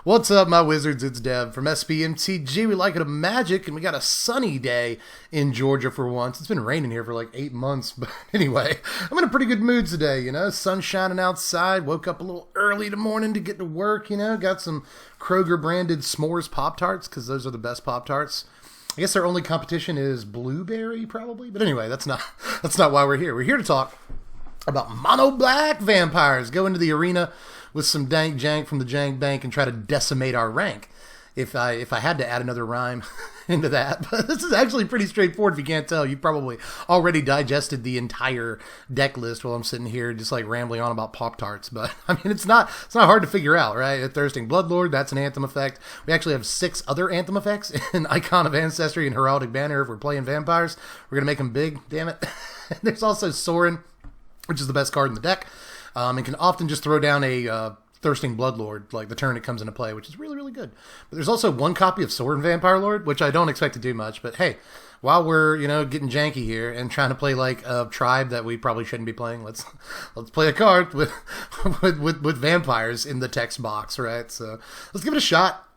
What's up, my wizards? It's Dev from Mtg. We like it a magic, and we got a sunny day in Georgia for once. It's been raining here for like 8 months, but anyway, I'm in a pretty good mood today, you know? Sun shining outside, woke up a little early in the morning to get to work, you know? Got some Kroger-branded s'mores Pop-Tarts, because those are the best Pop-Tarts. I guess their only competition is blueberry, probably? But anyway, that's not why we're here. We're here to talk about mono black vampires. Go into the arena with some Dank Jank from the Jank Bank and try to decimate our rank. If I had to add another rhyme into that. But this is actually pretty straightforward if you can't tell. You probably already digested the entire deck list while I'm sitting here just like rambling on about Pop-Tarts. But I mean, it's not hard to figure out, right? A Thirsting Bloodlord, that's an Anthem effect. We actually have 6 other Anthem effects in Icon of Ancestry and Heraldic Banner if we're playing vampires. We're going to make them big, damn it. There's also Sorin, which is the best card in the deck. And can often just throw down a Thirsting Bloodlord, like the turn it comes into play, which is really, really good. But there's also one copy of Sorin Vampire Lord, which I don't expect to do much. But hey, while we're, you know, getting janky here and trying to play like a tribe that we probably shouldn't be playing, let's play a card with with vampires in the text box, right? So let's give it a shot.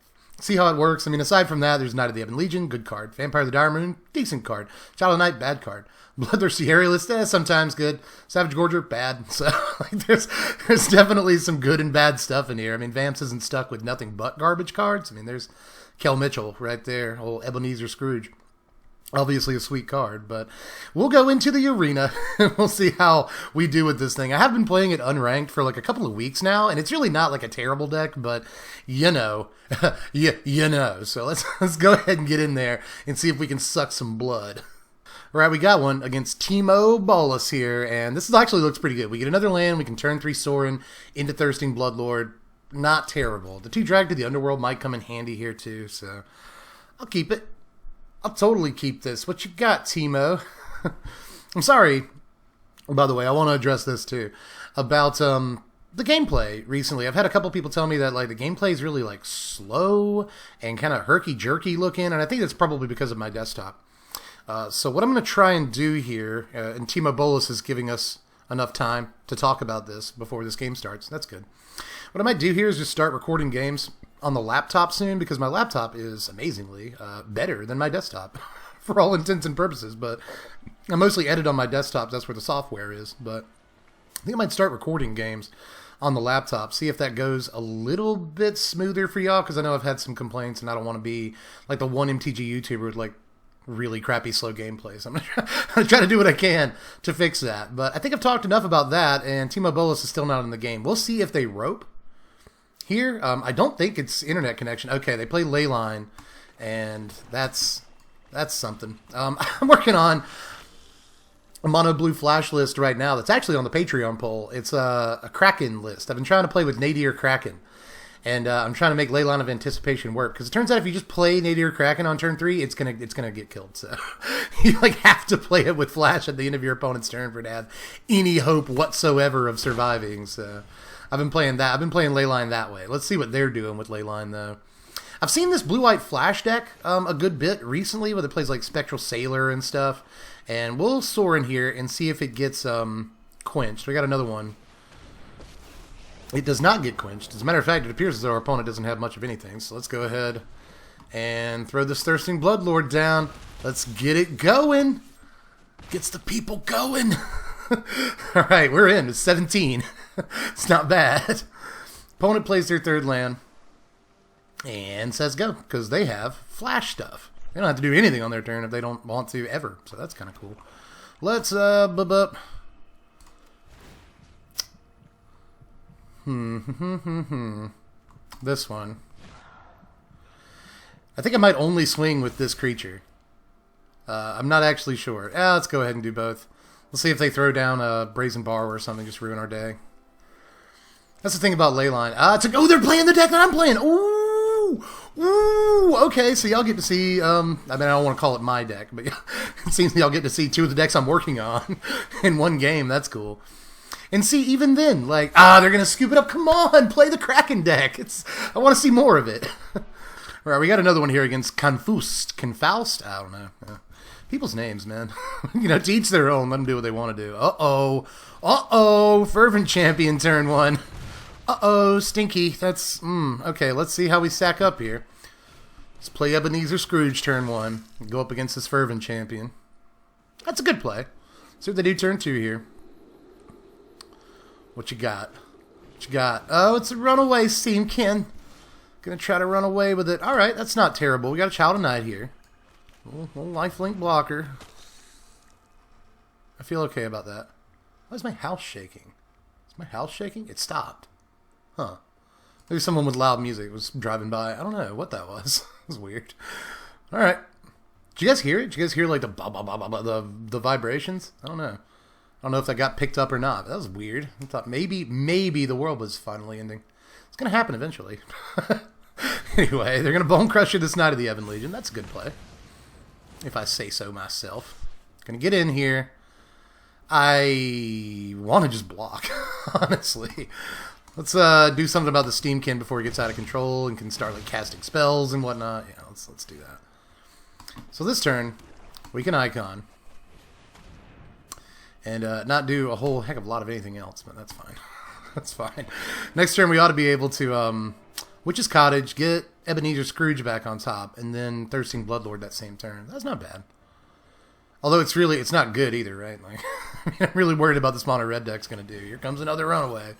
See how it works. I mean, aside from that, there's Knight of the Ebon Legion, good card. Vampire of the Dire Moon, decent card. Child of the Night, bad card. Bloodthirsty Aerialist, sometimes good. Savage Gorger, bad. So like, there's definitely some good and bad stuff in here. I mean, Vamps isn't stuck with nothing but garbage cards. I mean, there's Kel Mitchell right there, old Ebenezer Scrooge. Obviously a sweet card, but we'll go into the arena and we'll see how we do with this thing. I have been playing it unranked for like a couple of weeks now, and it's really not like a terrible deck, but you know, you know. So let's go ahead and get in there and see if we can suck some blood. All right, we got one against Temur Bolus here, and this actually looks pretty good. We get another land, we can turn 3 Sorin into Thirsting Bloodlord. Not terrible. The 2 Drag to the Underworld might come in handy here too, so I'll keep it. I'll totally keep this. What you got, Timo? I'm sorry. By the way, I want to address this too. About the gameplay recently. I've had a couple people tell me that like the gameplay is really like slow and kind of herky-jerky looking, and I think that's probably because of my desktop. So what I'm going to try and do here, and Temur Bolus is giving us enough time to talk about this before this game starts. That's good. What I might do here is just start recording games on the laptop soon, because my laptop is amazingly better than my desktop for all intents and purposes. But I mostly edit on my desktop. That's where the software is. But I think I might start recording games on the laptop, see if that goes a little bit smoother for y'all, because I know I've had some complaints and I don't want to be like the one MTG YouTuber with like really crappy slow gameplay. So I'm gonna try to do what I can to fix that. But I think I've talked enough about that, and Temur Bolus is still not in the game. We'll see if they rope here. I don't think it's internet connection. Okay, they play Leyline, and that's something. I'm working on a mono blue flash list right now that's actually on the Patreon poll. It's a Kraken list. I've been trying to play with Nadir Kraken. And I'm trying to make Leyline of Anticipation work, because it turns out if you just play Nadir Kraken on turn 3, it's gonna get killed. So you like have to play it with Flash at the end of your opponent's turn for it to have any hope whatsoever of surviving. So I've been playing that. I've been playing Leyline that way. Let's see what they're doing with Leyline though. I've seen this blue-white Flash deck a good bit recently, where it plays like Spectral Sailor and stuff. And we'll soar in here and see if it gets quenched. We got another one. It does not get quenched. As a matter of fact, it appears as though our opponent doesn't have much of anything. So let's go ahead and throw this Thirsting Bloodlord down. Let's get it going. Gets the people going. All right, we're in. It's 17. It's not bad. Opponent plays their 3rd land and says go, because they have flash stuff. They don't have to do anything on their turn if they don't want to ever. So that's kind of cool. Let's This one. I think I might only swing with this creature. I'm not actually sure. Let's go ahead and do both. Let's see if they throw down a Brazen Bar or something, just ruin our day. That's the thing about Leyline. Oh, they're playing the deck that I'm playing! Ooh! Ooh! Okay, so y'all get to see, I mean, I don't want to call it my deck, but it seems y'all get to see 2 of the decks I'm working on in one game. That's cool. And see, even then, like, they're going to scoop it up. Come on, play the Kraken deck. I want to see more of it. All right, we got another one here against Confaust? I don't know. People's names, man. You know, to each their own. Let them do what they want to do. Uh-oh. Fervent Champion turn 1. Uh-oh, stinky. That's, okay, let's see how we stack up here. Let's play Ebenezer Scrooge turn 1. Go up against this Fervent champion. That's a good play. See what they do turn 2 here. What you got? What you got? Oh, it's a runaway, Steamkin. Gonna try to run away with it. Alright, that's not terrible. We got a Child of Night here. Little lifelink blocker. I feel okay about that. Why is my house shaking? Is my house shaking? It stopped. Huh. Maybe someone with loud music was driving by. I don't know what that was. It was weird. Alright. Did you guys hear it? Did you guys hear like the ba ba ba ba ba, the vibrations? I don't know. I don't know if that got picked up or not. But that was weird. I thought maybe the world was finally ending. It's gonna happen eventually. Anyway, they're gonna bone crush you this Knight of the Ebon Legion. That's a good play, if I say so myself. Gonna get in here. I want to just block, honestly. Let's do something about the Steamkin before he gets out of control and can start like casting spells and whatnot. Yeah, let's do that. So this turn, we can Icon and not do a whole heck of a lot of anything else, but that's fine. That's fine. Next turn, we ought to be able to Witch's Cottage, get Ebenezer Scrooge back on top, and then Thirsting Bloodlord that same turn. That's not bad. Although it's not good either, right? Like, I'm really worried about this mono red deck's going to do. Here comes another runaway.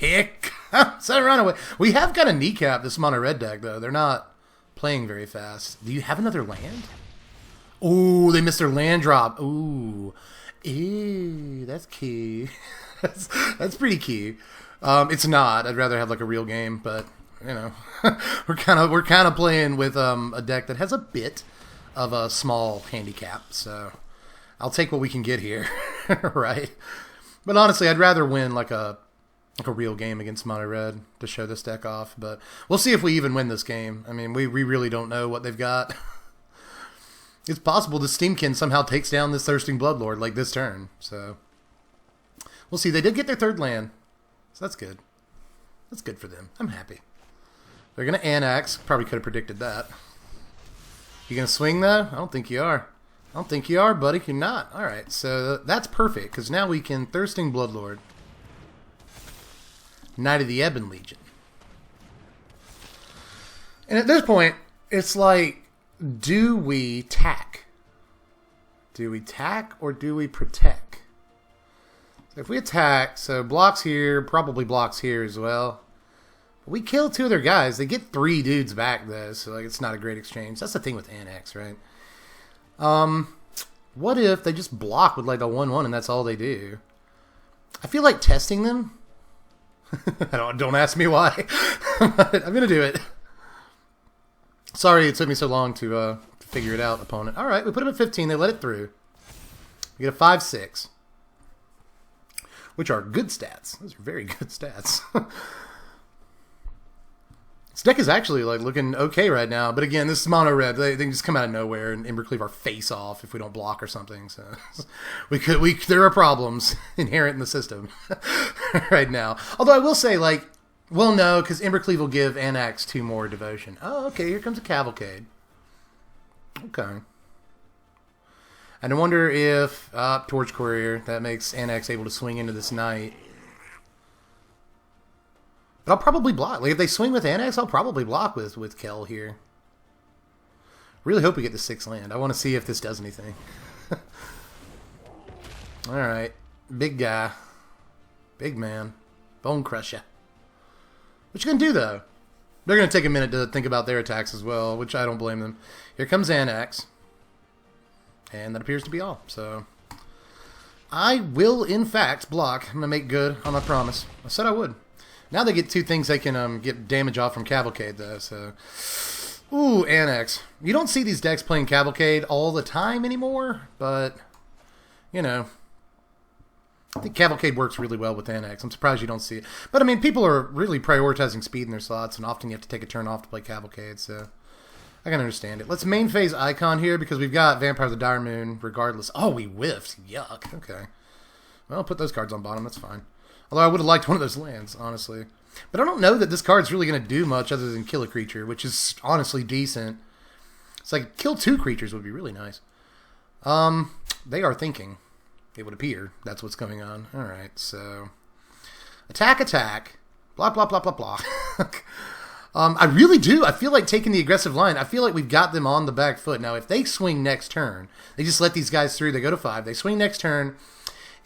Heck, it's a runaway. We have kind of kneecapped this mono red deck, though. They're not playing very fast. Do you have another land? Ooh, they missed their land drop. Ooh. Ew, that's key. that's pretty key. It's not. I'd rather have like a real game, but you know, we're kind of playing with a deck that has a bit of a small handicap. So I'll take what we can get here, right? But honestly, I'd rather win like a real game against mono red to show this deck off. But we'll see if we even win this game. I mean, we really don't know what they've got. It's possible the Steamkin somehow takes down this Thirsting Bloodlord like this turn. So we'll see. They did get their third land, so that's good. That's good for them. I'm happy. They're going to Annex. Probably could have predicted that. You going to swing, though? I don't think you are. I don't think you are, buddy. You're not. All right, so that's perfect, because now we can Thirsting Bloodlord. Knight of the Ebon Legion. And at this point, it's like, do we tack? Do we tack or do we protect? So if we attack, so blocks here, probably blocks here as well. We kill two of their guys. They get 3 dudes back, though, so like it's not a great exchange. That's the thing with Annex, right? What if they just block with like a 1/1 and that's all they do? I feel like testing them. Don't ask me why. But I'm gonna do it. Sorry it took me so long to figure it out, opponent. All right, we put them at 15. They let it through. We get a 5/6, which are good stats. Those are very good stats. This deck is actually like looking okay right now, but again, this is mono red. They can just come out of nowhere and Embercleave our face off if we don't block or something. So there are problems inherent in the system right now. Although I will say, like, well, no, because Embercleave will give Annex 2 more devotion. Oh, okay, here comes a Cavalcade. Okay. And I wonder if Torch Courier, that makes Annex able to swing into this Knight. But I'll probably block. Like, if they swing with Annex, I'll probably block with Kel here. Really hope we get the 6th land. I want to see if this does anything. Alright. Big guy. Big man. Bone Crusher. What you gonna do, though? They're gonna take a minute to think about their attacks as well, which I don't blame them. Here comes Annex. And that appears to be all. So I will, in fact, block. I'm gonna make good on my promise. I said I would. Now they get 2 things they can get damage off from Cavalcade, though, so... Ooh, Annex. You don't see these decks playing Cavalcade all the time anymore, but, you know, I think Cavalcade works really well with Annex. I'm surprised you don't see it. But, I mean, people are really prioritizing speed in their slots, and often you have to take a turn off to play Cavalcade, so I can understand it. Let's main phase Icon here, because we've got Vampire of the Dire Moon regardless. Oh, we whiffed. Yuck. Okay. Well, I'll put those cards on bottom. That's fine. Although I would have liked one of those lands, honestly. But I don't know that this card's really going to do much other than kill a creature, which is honestly decent. It's like, kill 2 creatures would be really nice. They are thinking. It would appear that's what's going on. Alright, so... Attack, attack. Blah, blah, blah, blah, blah. I really do. I feel like taking the aggressive line. I feel like we've got them on the back foot. Now, if they swing next turn, they just let these guys through. They go to 5. They swing next turn,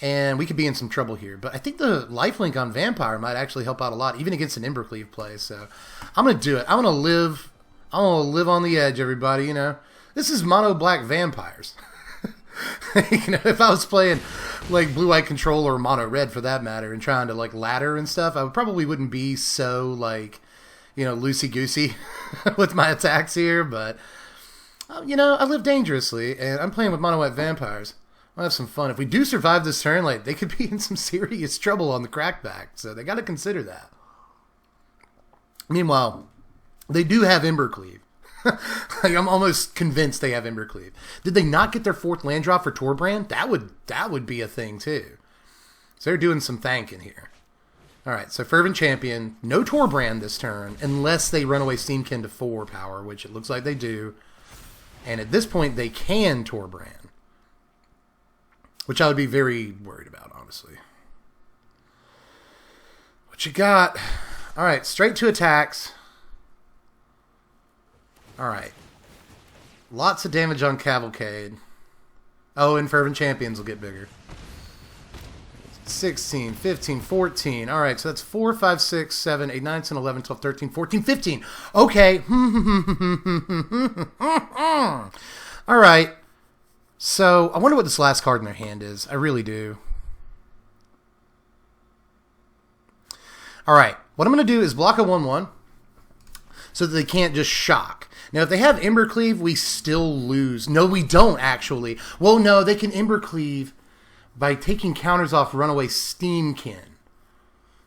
and we could be in some trouble here. But I think the lifelink on Vampire might actually help out a lot, even against an Embercleave play. So I'm going to do it. I'm going to live on the edge, everybody. You know, this is mono black vampires. You know, if I was playing like blue-white control or mono red for that matter, and trying to like ladder and stuff, I probably wouldn't be so like, you know, loosey-goosey with my attacks here. But you know, I live dangerously, and I'm playing with mono white vampires. I'll have some fun. If we do survive this turn, like, they could be in some serious trouble on the crackback, so they got to consider that. Meanwhile, they do have Embercleave. Like, I'm almost convinced they have Embercleave. Did they not get their 4th land drop for Torbrand? That would be a thing too. So they're doing some thanking here. All right, so Fervent Champion, no Torbrand this turn, unless they run away Steamkin to 4 power, which it looks like they do. And at this point, they can Torbrand, which I would be very worried about, honestly. What you got? All right, straight to attacks. All right. Lots of damage on Cavalcade. Oh, and Fervent Champions will get bigger. 16, 15, 14. All right, so that's 4, 5, 6, 7, 8, 9, 10, 11, 12, 13, 14, 15. Okay. All right. So, I wonder what this last card in their hand is. I really do. All right. What I'm going to do is block a 1/1 so that they can't just shock. Now, if they have Embercleave, we still lose. No, we don't, actually. Well, no, they can Embercleave by taking counters off Runaway Steamkin.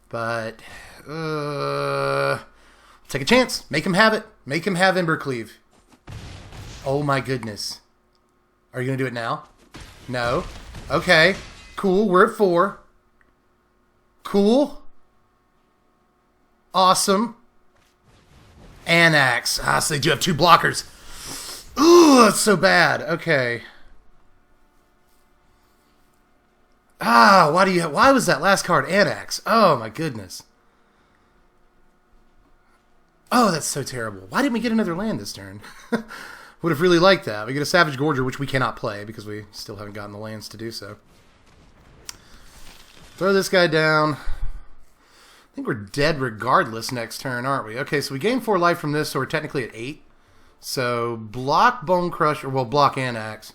But, take a chance. Make him have it. Make him have Embercleave. Oh, my goodness. Are you going to do it now? No. Okay. Cool. We're at 4. Cool. Awesome. Anax. Ah, so they do have 2 blockers. Ooh, that's so bad. Okay. Ah, why was that last card Anax? Oh my goodness. Oh, that's so terrible. Why didn't we get another land this turn? Would have really liked that. We get a Savage Gorger, which we cannot play because we still haven't gotten the lands to do so. Throw this guy down. I think we're dead regardless next turn, aren't we? Okay, so we gain 4 life from this, so we're technically at 8. So block Bone Crusher, well, block Anax.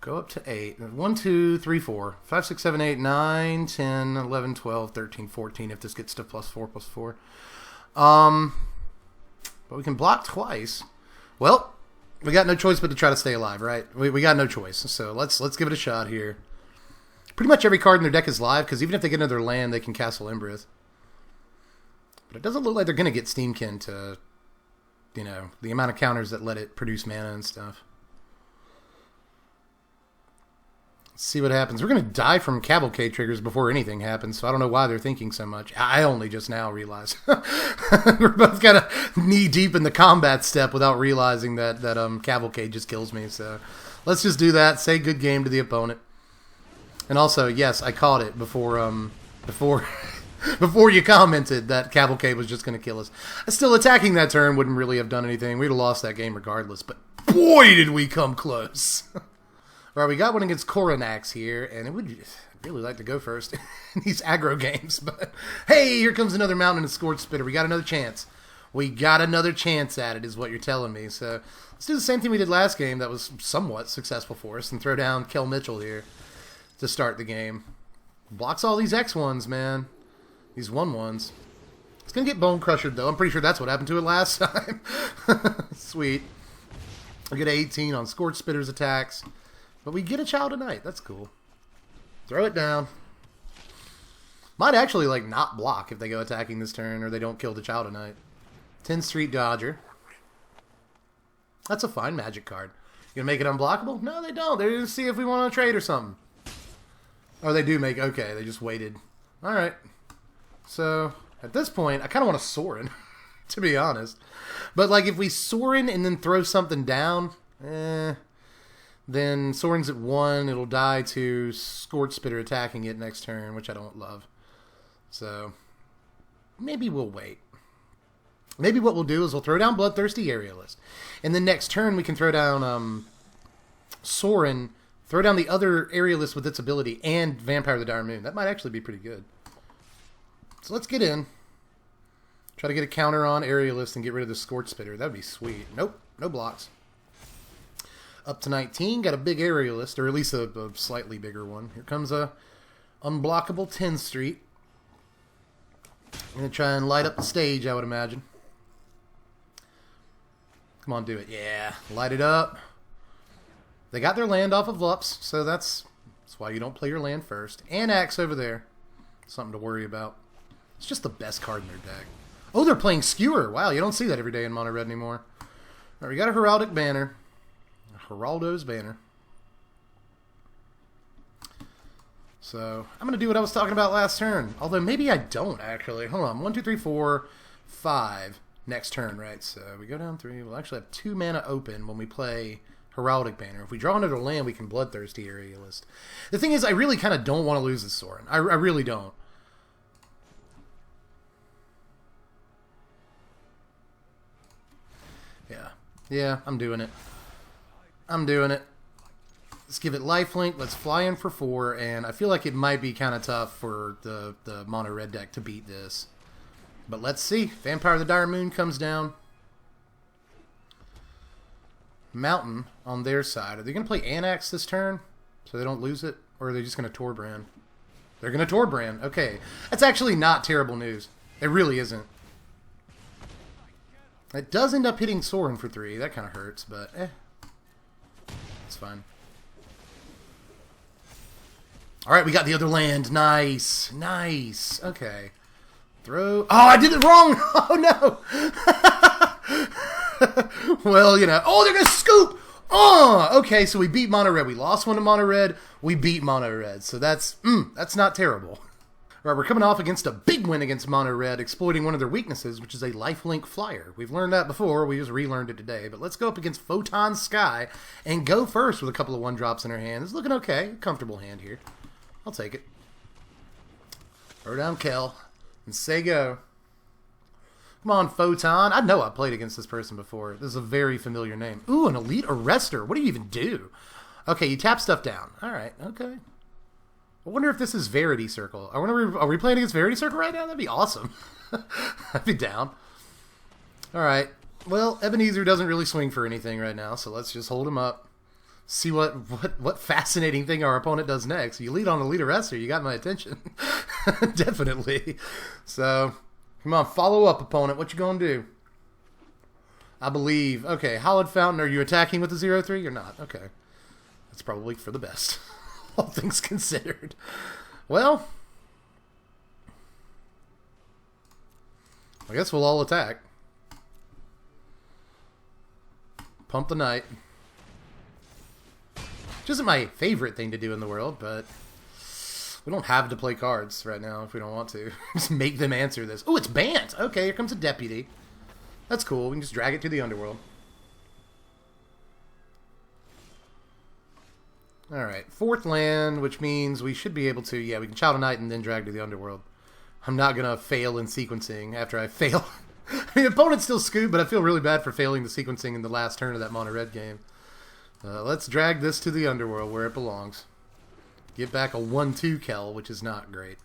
Go up to 8. 1, 2, 3, 4. 5, 6, 7, 8, 9, 10, 11, 12, 13, 14 if this gets to +4/+4. But we can block twice. Well, we got no choice but to try to stay alive, right? We got no choice. So let's give it a shot here. Pretty much every card in their deck is live, because even if they get another land, they can Castle Embereth. But it doesn't look like they're going to get Steamkin to, you know, the amount of counters that let it produce mana and stuff. Let's see what happens. We're going to die from Cavalcade triggers before anything happens, so I don't know why they're thinking so much. I only just now realized. We're both kind of knee-deep in the combat step without realizing that Cavalcade just kills me. So let's just do that. Say good game to the opponent. And also, yes, I caught it before before you commented that Cavalcade was just going to kill us. Still, attacking that turn wouldn't really have done anything. We'd have lost that game regardless. But boy, did we come close. All right, we got one against Coronax here, and I'd really like to go first in these aggro games. But hey, here comes another Mountain and Scorch Spitter. We got another chance. We got another chance at it, is what you're telling me. So let's do the same thing we did last game that was somewhat successful for us, and throw down Kel Mitchell here to start the game. Blocks all these X1s, man. These 1/1s. It's going to get Bone Crushed, though. I'm pretty sure that's what happened to it last time. Sweet. We get 18 on Scorch Spitter's attacks. But we get a Child of Night. That's cool. Throw it down. Might actually, like, not block if they go attacking this turn, or they don't kill the Child of Night. 10 Street Dodger. That's a fine Magic card. You gonna make it unblockable? No, they don't. They're gonna see if we want to trade or something. Oh, they do make... Okay, they just waited. Alright. So, at this point, I kind of want to Sorin, to be honest. But, like, if we Sorin and then throw something down, then Sorin's at 1. It'll die to Scorch Spitter attacking it next turn, which I don't love. So, maybe we'll wait. Maybe what we'll do is we'll throw down Bloodthirsty Aerialist. And then next turn we can throw down Sorin, throw down the other Aerialist with its ability, and Vampire of the Dire Moon. That might actually be pretty good. So let's get in. Try to get a counter on Aerialist and get rid of the Scorch Spitter. That would be sweet. Nope, no blocks. Up to 19, got a big Aerialist, or at least a slightly bigger one. Here comes a unblockable 10 Street. I'm going to try and light up the stage, I would imagine. Come on, do it. Yeah, light it up. They got their land off of Lups, so that's why you don't play your land first. Anax over there. Something to worry about. It's just the best card in their deck. Oh, they're playing Skewer. Wow, you don't see that every day in Mono Red anymore. All right, we got a Heraldic Banner. Geraldo's Banner. So, I'm going to do what I was talking about last turn. Although, maybe I don't, actually. Hold on. 1, 2, 3, 4, 5. Next turn, right? So, we go down 3. We'll actually have 2 mana open when we play Heraldic Banner. If we draw another land, we can Bloodthirsty Aerialist. The thing is, I really kind of don't want to lose this Sorin. I really don't. Yeah, I'm doing it. I'm doing it. Let's give it lifelink. Let's fly in for 4, and I feel like it might be kind of tough for the Mono Red deck to beat this. But let's see. Vampire of the Dire Moon comes down. Mountain on their side. Are they going to play Anax this turn so they don't lose it? Or are they just going to Torbrand? They're going to Torbrand. Okay. That's actually not terrible news. It really isn't. It does end up hitting Sorin for 3. That kind of hurts, but it's fine. Alright, we got the other land. Nice. Nice. Okay. Throw. Oh, I did it wrong! Oh, no! Well, you know. Oh, they're going to scoop! Oh, okay, so we beat Mono Red. We lost one to Mono Red. We beat Mono Red. So that's not terrible. All right, we're coming off against a big win against Mono Red, exploiting one of their weaknesses, which is a lifelink flyer. We've learned that before. We just relearned it today. But let's go up against Photon Sky and go first with a couple of 1-drops in our hand. It's looking okay. Comfortable hand here. I'll take it. Throw down Kel and say go. Come on, Photon. I know I played against this person before. This is a very familiar name. Ooh, an Elite Arrestor. What do you even do? Okay, you tap stuff down. All right, okay. I wonder if this is Verity Circle. Are we playing against Verity Circle right now? That'd be awesome. I'd be down. All right. Well, Ebenezer doesn't really swing for anything right now, so let's just hold him up. See what fascinating thing our opponent does next. You lead on Elite Arrestor. You got my attention. Definitely. So, come on, follow up, opponent. What you gonna do? I believe. Okay, Hallowed Fountain. Are you attacking with the 0-3 or not? Okay. That's probably for the best. All things considered. Well, I guess we'll all attack. Pump the Knight. Which isn't my favorite thing to do in the world, but we don't have to play cards right now if we don't want to. Just make them answer this. Oh, it's Bant! Okay, here comes a Deputy. That's cool. We can just drag it to the Underworld. Alright, 4th land, which means we should be able to, yeah, we can Child of Night and then drag to the Underworld. I'm not going to fail in sequencing after I fail. I mean, opponent's still scooped, but I feel really bad for failing the sequencing in the last turn of that Mono Red game. Let's drag this to the Underworld where it belongs. Get back a 1-2 Kel, which is not great.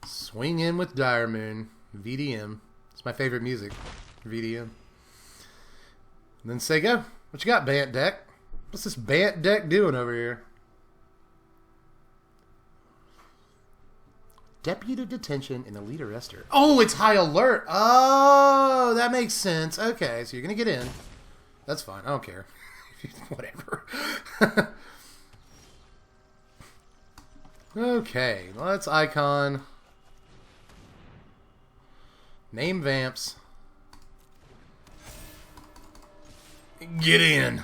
Swing in with Dire Moon. VDM. It's my favorite music. VDM. And then say go. What you got, Bant Deck? What's this Bant Deck doing over here? Deputy Detention and Elite Arrestor. Oh, it's High Alert. Oh, that makes sense. Okay, so you're going to get in. That's fine. I don't care. Whatever. Okay, let's icon. Name Vamps. Get in.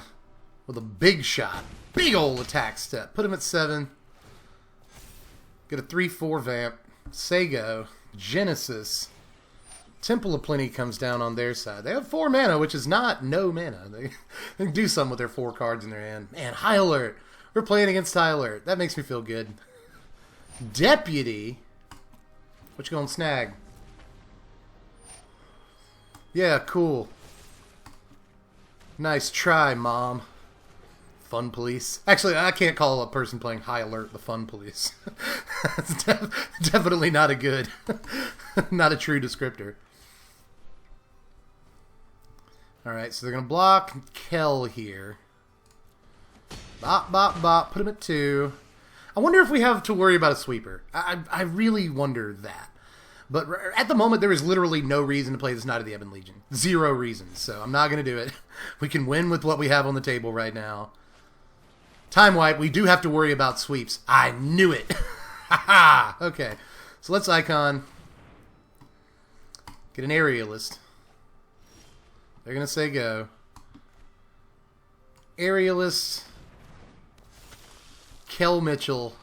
With a big shot. Big old attack step. Put him at 7. Get a 3-4 Vamp. Say go. Genesis. Temple of Plenty comes down on their side. They have 4 mana, which is not no mana. They can do something with their 4 cards in their hand. Man, High Alert. We're playing against High Alert. That makes me feel good. Deputy. What you gonna snag? Yeah, cool. Nice try, Mom. Fun police. Actually, I can't call a person playing High Alert the fun police. That's definitely not a good, not a true descriptor. Alright, so they're going to block Kel here. Bop, bop, bop. Put him at 2. I wonder if we have to worry about a sweeper. I really wonder that. But at the moment, there is literally no reason to play this Knight of the Ebon Legion. 0 reasons. So I'm not going to do it. We can win with what we have on the table right now. Time wipe. We do have to worry about sweeps. I knew it. Haha. Okay. So let's icon. Get an aerialist. They're going to say go. Aerialist. Kel Mitchell.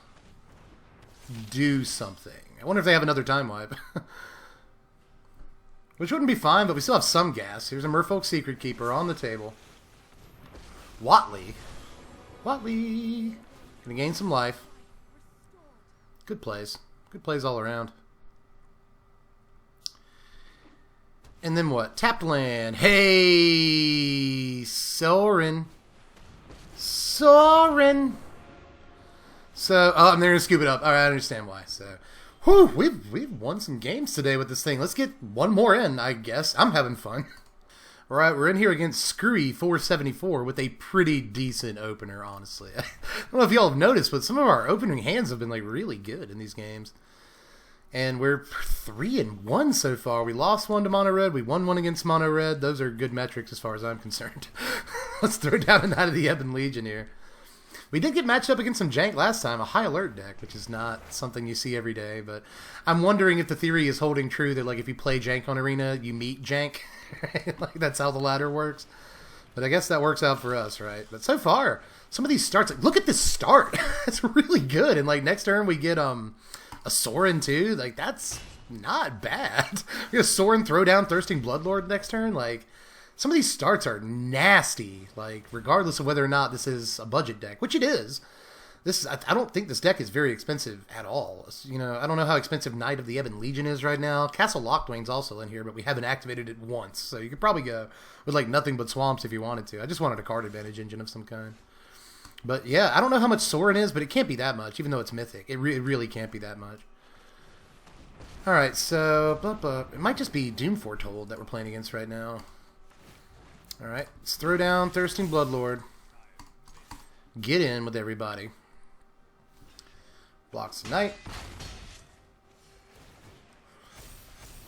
Do something. I wonder if they have another time wipe. Which wouldn't be fine, but we still have some gas. Here's a Merfolk Secret Keeper on the table. Watley. Watley. Gonna gain some life. Good plays. Good plays all around. And then what? Tapped land. Hey, Soren. Soren. So, oh, and they're gonna scoop it up. All right, I understand why. So, whew, we've won some games today with this thing. Let's get one more in, I guess. I'm having fun. All right, we're in here against Screwy 474 with a pretty decent opener, honestly. I don't know if y'all have noticed, but some of our opening hands have been like really good in these games. And we're 3-1 so far. We lost 1 to Mono Red. We won 1 against Mono Red. Those are good metrics as far as I'm concerned. Let's throw down a Knight of the Ebon Legion here. We did get matched up against some jank last time, a High Alert deck, which is not something you see every day. But I'm wondering if the theory is holding true that like if you play jank on Arena, you meet jank. Like that's how the ladder works. But I guess that works out for us, right? But so far, some of these starts, like, look at this start. It's really good. And like next turn we get a Sorin too. Like that's not bad. We get a Sorin throw down Thirsting Bloodlord next turn. Like some of these starts are nasty. Like regardless of whether or not this is a budget deck, which it is. This is, I don't think this deck is very expensive at all. You know, I don't know how expensive Knight of the Ebon Legion is right now. Castle Locktwain's also in here, but we haven't activated it once. So you could probably go with like nothing but swamps if you wanted to. I just wanted a card advantage engine of some kind. But yeah, I don't know how much Sorin is, but it can't be that much, even though it's mythic. It really can't be that much. Alright, so it might just be Doom Foretold that we're playing against right now. Alright, let's throw down Thirsting Bloodlord. Get in with everybody. Blocks the Knight.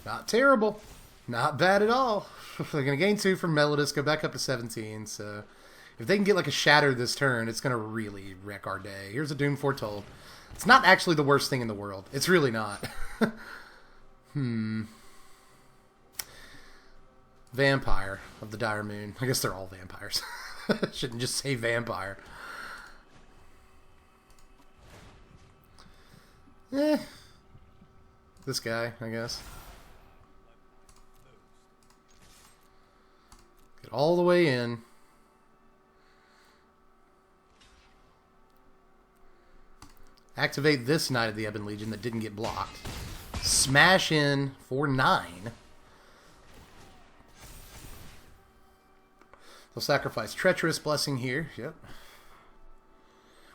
Not terrible. Not bad at all. They're going to gain 2 from Melodus, go back up to 17. So if they can get like a Shatter this turn, it's going to really wreck our day. Here's a Doom Foretold. It's not actually the worst thing in the world. It's really not. Vampire of the Dire Moon. I guess they're all vampires. Shouldn't just say vampire. This guy, I guess. Get all the way in. Activate this Knight of the Ebon Legion that didn't get blocked. Smash in for 9. They'll sacrifice Treacherous Blessing here. Yep.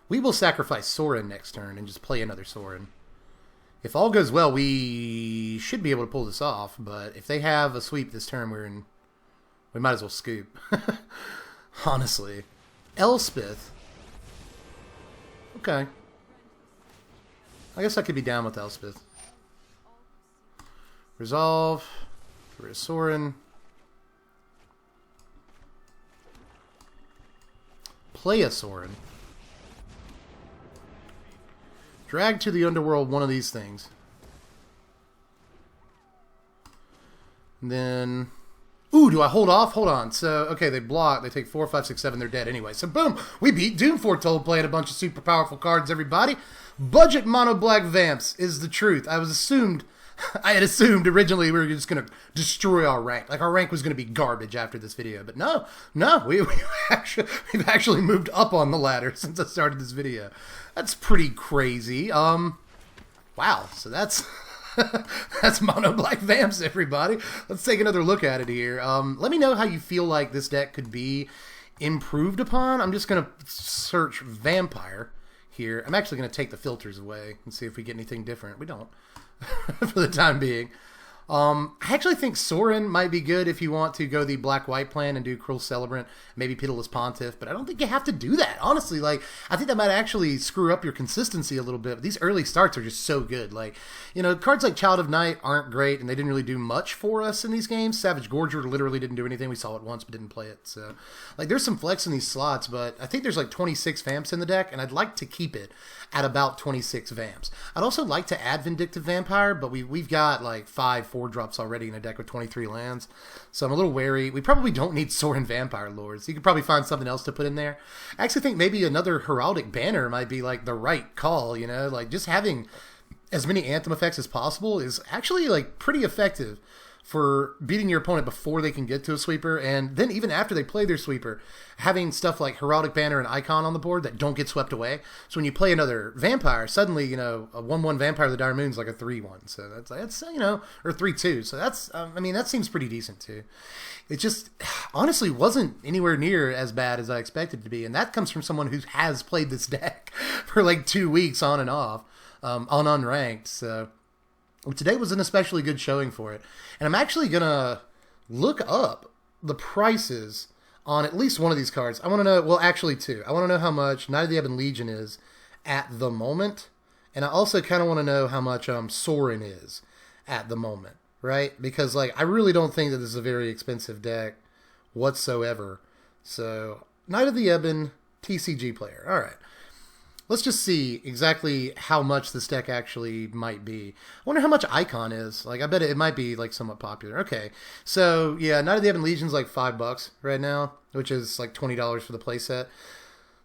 We will sacrifice Sorin next turn and just play another Sorin. If all goes well, we should be able to pull this off, but if they have a sweep this turn, we might as well scoop. Honestly. Elspeth. Okay. I guess I could be down with Elspeth. Resolve. Get rid of Sorin. Play a Sorin. Drag to the underworld one of these things. And then... Ooh, do I hold off? Hold on. So, okay, they block. They take 4, 5, 6, 7. They're dead anyway. So, boom. We beat Doom Foretold playing a bunch of super powerful cards, everybody. Budget mono black vamps is the truth. I had assumed originally we were just going to destroy our rank. Like, our rank was going to be garbage after this video. But no, we've actually moved up on the ladder since I started this video. That's pretty crazy. Wow, so that's That's mono black Vamps, everybody. Let's take another look at it here. Let me know how you feel like this deck could be improved upon. I'm just going to search Vampire here. I'm actually going to take the filters away and see if we get anything different. We don't for the time being. I actually think Sorin might be good if you want to go the black-white plan and do Cruel Celebrant, maybe Pitiless Pontiff, but I don't think you have to do that, honestly. Like, I think that might actually screw up your consistency a little bit. But these early starts are just so good. Like, you know, cards like Child of Night aren't great, and they didn't really do much for us in these games. Savage Gorger literally didn't do anything. We saw it once, but didn't play it. So, like, there's some flex in these slots, but I think there's like 26 Vamps in the deck, and I'd like to keep it at about 26 Vamps. I'd also like to add Vindictive Vampire, but we've got like 5 4-drops already in a deck with 23 lands, so I'm a little wary. We probably don't need Sorin Vampire Lords. You could probably find something else to put in there. I actually think maybe another Heraldic Banner might be like the right call, you know? Like, just having as many Anthem effects as possible is actually like pretty effective for beating your opponent before they can get to a sweeper, and then even after they play their sweeper, having stuff like Heraldic Banner and Icon on the board that don't get swept away. So when you play another Vampire, suddenly, you know, a 1/1 Vampire of the Dire Moon is like a 3/1. So that's you know, or 3/2. So that's, I mean, that seems pretty decent too. It just honestly wasn't anywhere near as bad as I expected it to be, and that comes from someone who has played this deck for like 2 weeks on and off, on unranked. So today was an especially good showing for it. And I'm actually going to look up the prices on at least one of these cards. I want to know, well, actually 2. I want to know how much Knight of the Ebon Legion is at the moment. And I also kind of want to know how much Sorin is at the moment, right? Because, like, I really don't think that this is a very expensive deck whatsoever. So, Knight of the Ebon, TCG player. All right. Let's just see exactly how much this deck actually might be. I wonder how much Icon is. Like, I bet it might be, like, somewhat popular. Okay. So, yeah, Knight of the Ebon Legion's like $5 right now, which is like $20 for the playset.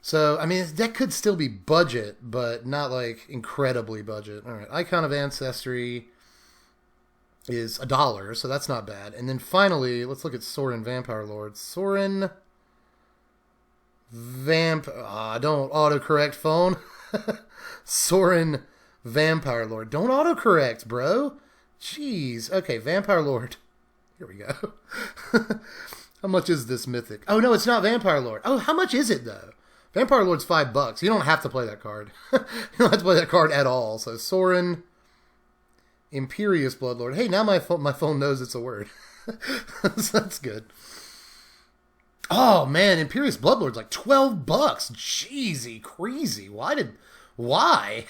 So, I mean, this deck could still be budget, but not, like, incredibly budget. All right. Icon of Ancestry is $1, so that's not bad. And then finally, let's look at Sorin Vampire Lord. Sorin don't autocorrect, phone. Sorin Vampire Lord. Don't autocorrect, bro. Jeez. Okay, Vampire Lord. Here we go. How much is this mythic? Oh, no, it's not Vampire Lord. Oh, how much is it, though? Vampire Lord's $5. You don't have to play that card. You don't have to play that card at all. So, Sorin Imperious Bloodlord. Hey, now my phone knows it's a word. So that's good. Oh, man, Imperious Bloodlord's like $12. Jeezy, crazy. Why?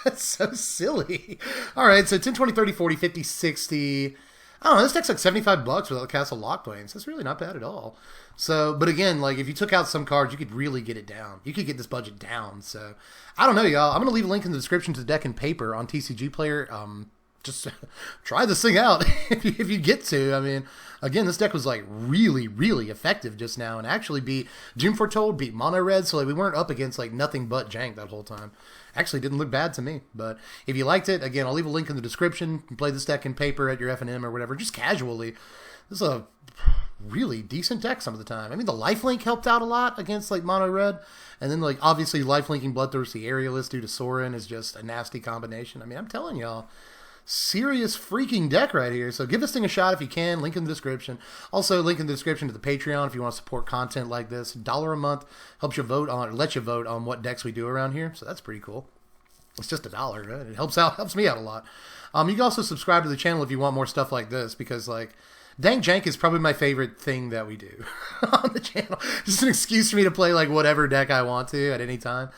That's so silly. All right, so 10, 20, 30, 40, 50, 60. I don't know, this deck's like $75 without the Castle Lockplanes. That's really not bad at all. So, but again, like, if you took out some cards, you could really get it down. You could get this budget down. So, I don't know, y'all. I'm going to leave a link in the description to the deck and paper on TCG Player. Just try this thing out if you get to. I mean, again, this deck was like really, really effective just now, and actually beat Doom Foretold, beat Mono Red, so like we weren't up against like nothing but jank that whole time. Actually didn't look bad to me. But if you liked it, again, I'll leave a link in the description. You can play this deck in paper at your F&M or whatever, just casually. This is a really decent deck some of the time. I mean, the lifelink helped out a lot against like Mono Red, and then like obviously lifelinking Bloodthirsty Aerialist due to Sorin is just a nasty combination. I mean, I'm telling y'all, serious freaking deck right here. So give this thing a shot if you can. Link in the description. Also, link in the description to the Patreon if you want to support content like this. $1 a month helps you vote on, or lets you vote on what decks we do around here. So that's pretty cool. It's just $1, right? It helps me out a lot. You can also subscribe to the channel if you want more stuff like this, because like Dank Jank is probably my favorite thing that we do on the channel. Just an excuse for me to play like whatever deck I want to at any time.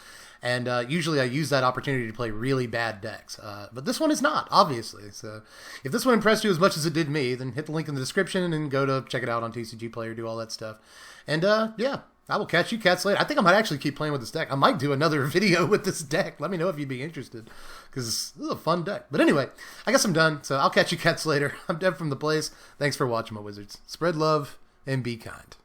And usually I use that opportunity to play really bad decks. But this one is not, obviously. So if this one impressed you as much as it did me, then hit the link in the description and go to check it out on TCG Player, do all that stuff. And yeah, I will catch you cats later. I think I might actually keep playing with this deck. I might do another video with this deck. Let me know if you'd be interested, because this is a fun deck. But anyway, I guess I'm done. So I'll catch you cats later. I'm Deb from The Place. Thanks for watching, my wizards. Spread love and be kind.